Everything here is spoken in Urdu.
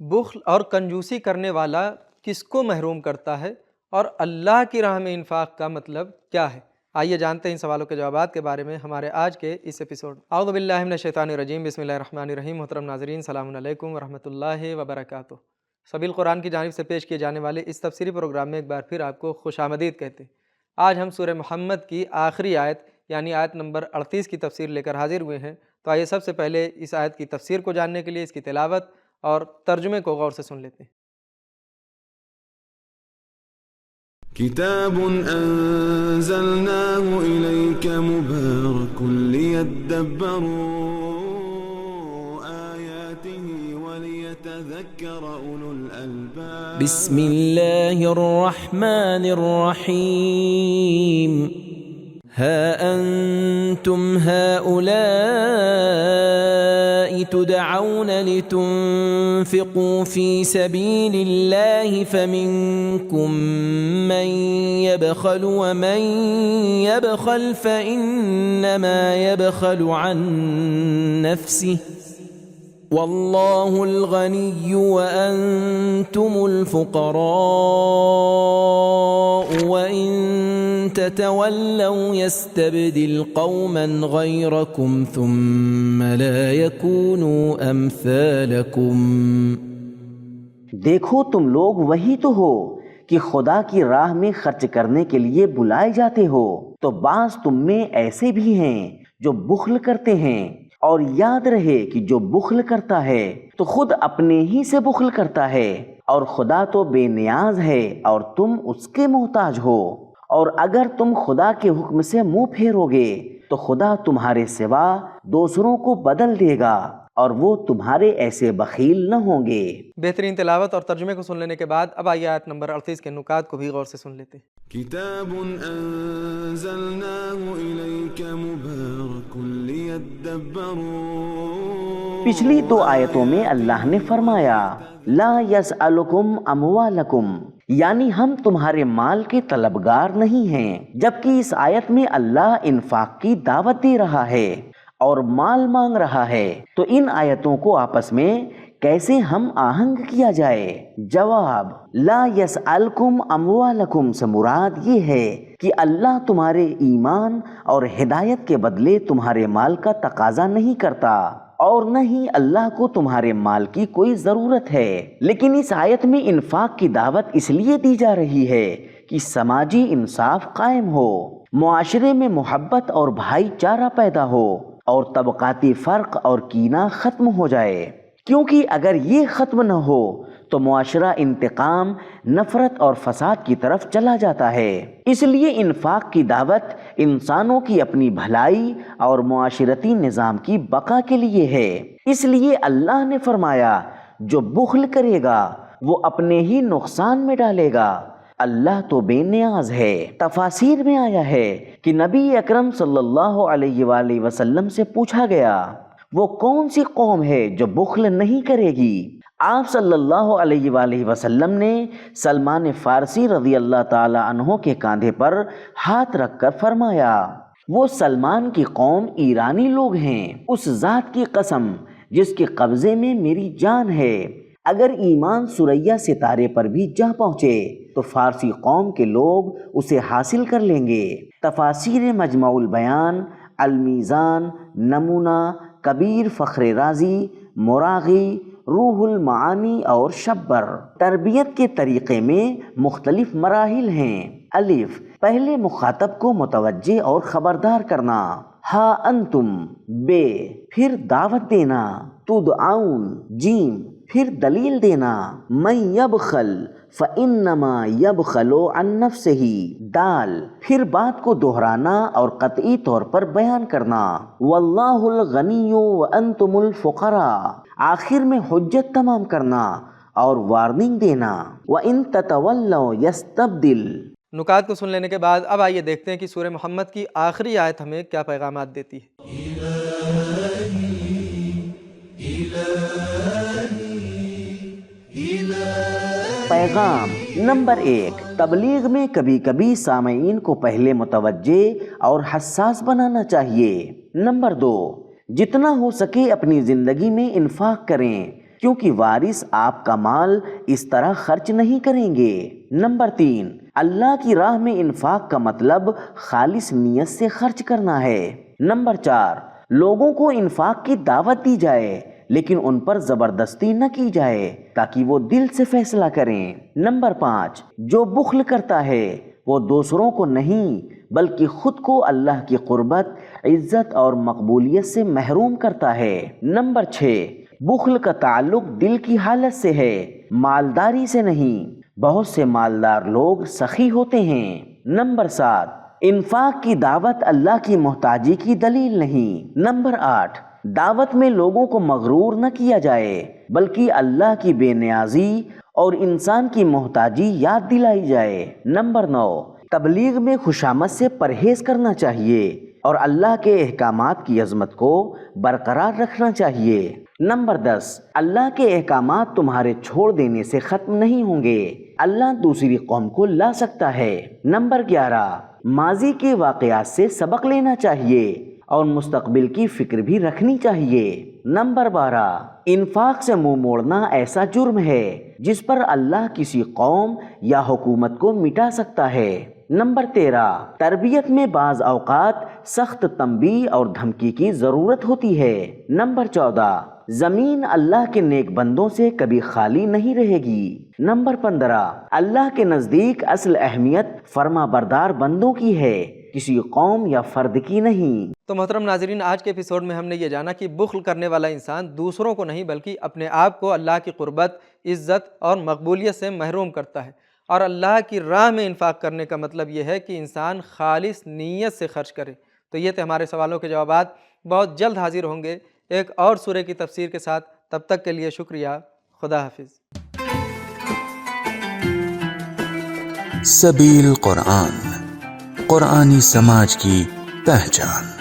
بخل اور کنجوسی کرنے والا کس کو محروم کرتا ہے اور اللہ کی راہ میں انفاق کا مطلب کیا ہے؟ آئیے جانتے ہیں ان سوالوں کے جوابات کے بارے میں ہمارے آج کے اس ایپیسوڈ۔ اعوذ باللہ من الشیطان الرجیم، بسم اللہ الرحمن الرحیم۔ محترم ناظرین، سلام علیکم ورحمۃ اللہ وبرکاتہ۔ سبیل قرآن کی جانب سے پیش کیے جانے والے اس تفسیری پروگرام میں ایک بار پھر آپ کو خوش آمدید کہتے ہیں۔ آج ہم سورہ محمد کی آخری آیت یعنی آیت نمبر 38 کی تفسیر لے کر حاضر ہوئے ہیں۔ تو آئیے سب سے پہلے اس آیت کی تفسیر کو جاننے کے لیے اس کی تلاوت اور ترجمے کو غور سے سن لیتے ہیں۔ کتاب انزلناه الیک مبارک لیدبروا آیاته ولیتذکر اولو الالباب۔ بسم اللہ الرحمن الرحیم۔ ها أنتم هؤلاء تدعون لتنفقوا في سبيل الله فمنكم من يبخل ومن يبخل فإنما يبخل عن نفسه والله الغني وأنتم الفقراء وإن تتولوا يستبدل قوما غيركم ثم لا يكونوا أمثالكم۔ دیکھو تم لوگ وہی تو ہو کہ خدا کی راہ میں خرچ کرنے کے لیے بلائے جاتے ہو، تو بعض تم میں ایسے بھی ہیں جو بخل کرتے ہیں، اور یاد رہے کہ جو بخل کرتا ہے تو خود اپنے ہی سے بخل کرتا ہے، اور خدا تو بے نیاز ہے اور تم اس کے محتاج ہو۔ اور اگر تم خدا کے حکم سے منہ پھیرو گے تو خدا تمہارے سوا دوسروں کو بدل دے گا اور وہ تمہارے ایسے بخیل نہ ہوں گے۔ بہترین تلاوت اور ترجمے کو سن لینے کے بعد اب آئیے آیت نمبر 38 کے نکات کو بھی غور سے سن لیتے ہیں۔ کتاب انزلناه الیک مبارک لیدبروا۔ پچھلی دو آیتوں میں اللہ نے فرمایا لا یسألکم اموالکم، یعنی ہم تمہارے مال کے طلبگار نہیں ہیں، جبکہ اس آیت میں اللہ انفاق کی دعوت دے رہا ہے اور مال مانگ رہا ہے، تو ان آیتوں کو آپس میں کیسے ہم آہنگ کیا جائے؟ جواب، لا یسألکم اموالکم سے مراد یہ ہے کہ اللہ تمہارے ایمان اور ہدایت کے بدلے تمہارے مال کا تقاضا نہیں کرتا، اور نہ ہی اللہ کو تمہارے مال کی کوئی ضرورت ہے، لیکن اس آیت میں انفاق کی دعوت اس لیے دی جا رہی ہے کہ سماجی انصاف قائم ہو، معاشرے میں محبت اور بھائی چارہ پیدا ہو، اور طبقاتی فرق اور کینہ ختم ہو جائے، کیونکہ اگر یہ ختم نہ ہو تو معاشرہ انتقام، نفرت اور فساد کی طرف چلا جاتا ہے۔ اس لیے انفاق کی دعوت انسانوں کی اپنی بھلائی اور معاشرتی نظام کی بقا کے لیے ہے۔ اس لیے اللہ نے فرمایا جو بخل کرے گا وہ اپنے ہی نقصان میں ڈالے گا، اللہ تو بے نیاز ہے۔ تفاسیر میں آیا ہے کہ نبی اکرم صلی اللہ علیہ وآلہ وسلم سے پوچھا گیا وہ کون سی قوم ہے جو بخل نہیں کرے گی؟ آپ صلی اللہ علیہ وآلہ وسلم نے سلمان فارسی رضی اللہ تعالی عنہ کے کاندھے پر ہاتھ رکھ کر فرمایا وہ سلمان کی قوم ایرانی لوگ ہیں، اس ذات کی قسم جس کے قبضے میں میری جان ہے، اگر ایمان ثریا ستارے پر بھی جا پہنچے تو فارسی قوم کے لوگ اسے حاصل کر لیں گے۔ تفاسیر مجمع البیان، المیزان، نمونہ، کبیر فخر رازی، مراغی، روح المعانی اور شبر۔ تربیت کے طریقے میں مختلف مراحل ہیں۔ الف، پہلے مخاطب کو متوجہ اور خبردار کرنا، ہا انتم، بے، پھر دعوت دینا، تدعون، جیم، پھر دلیل دینا، من یبخل فإنما یبخل عن نفسہ، دال، پھر بات کو دہرانا اور قطعی طور پر بیان کرنا، واللہ الغنی وانتم الفقراء، آخر میں حجت تمام کرنا اور وارننگ دینا، وَإِن تَتَوَلَّوْا يَسْتَبْدِلْ۔ نکات کو سن لینے کے بعد اب آئیے دیکھتے ہیں کہ سورہ محمد کی آخری آیت ہمیں کیا پیغامات دیتی ہے۔ پیغام نمبر 1، تبلیغ میں کبھی کبھی سامعین کو پہلے متوجہ اور حساس بنانا چاہیے۔ نمبر 2، جتنا ہو سکے اپنی زندگی میں انفاق کریں، کیونکہ وارث آپ کا مال اس طرح خرچ نہیں کریں گے۔ نمبر 3، اللہ کی راہ میں انفاق کا مطلب خالص نیت سے خرچ کرنا ہے۔ نمبر 4، لوگوں کو انفاق کی دعوت دی جائے لیکن ان پر زبردستی نہ کی جائے تاکہ وہ دل سے فیصلہ کریں۔ نمبر 5، جو بخل کرتا ہے وہ دوسروں کو نہیں بلکہ خود کو اللہ کی قربت، عزت اور مقبولیت سے محروم کرتا ہے۔ نمبر 6، بخل کا تعلق دل کی حالت سے ہے، مالداری سے نہیں۔ بہت سے مالدار لوگ سخی ہوتے ہیں۔ نمبر 7، انفاق کی دعوت اللہ کی محتاجی کی دلیل نہیں۔ نمبر 8، دعوت میں لوگوں کو مغرور نہ کیا جائے بلکہ اللہ کی بے نیازی اور انسان کی محتاجی یاد دلائی جائے۔ نمبر 9، تبلیغ میں خوشامد سے پرہیز کرنا چاہیے اور اللہ کے احکامات کی عظمت کو برقرار رکھنا چاہیے۔ نمبر 10، اللہ کے احکامات تمہارے چھوڑ دینے سے ختم نہیں ہوں گے، اللہ دوسری قوم کو لا سکتا ہے۔ نمبر 11، ماضی کے واقعات سے سبق لینا چاہیے اور مستقبل کی فکر بھی رکھنی چاہیے۔ نمبر 12، انفاق سے منہ موڑنا ایسا جرم ہے جس پر اللہ کسی قوم یا حکومت کو مٹا سکتا ہے۔ نمبر 13، تربیت میں بعض اوقات سخت تنبیہ اور دھمکی کی ضرورت ہوتی ہے۔ نمبر 14، زمین اللہ کے نیک بندوں سے کبھی خالی نہیں رہے گی۔ نمبر 15، اللہ کے نزدیک اصل اہمیت فرما بردار بندوں کی ہے، کسی قوم یا فرد کی نہیں۔ تو محترم ناظرین، آج کے ایپیسوڈ میں ہم نے یہ جانا کہ بخل کرنے والا انسان دوسروں کو نہیں بلکہ اپنے آپ کو اللہ کی قربت، عزت اور مقبولیت سے محروم کرتا ہے، اور اللہ کی راہ میں انفاق کرنے کا مطلب یہ ہے کہ انسان خالص نیت سے خرچ کرے۔ تو یہ تھے ہمارے سوالوں کے جوابات۔ بہت جلد حاضر ہوں گے ایک اور سورہ کی تفسیر کے ساتھ، تب تک کے لیے شکریہ، خدا حافظ۔ سبیل قرآن، قرآنی سماج کی پہچان۔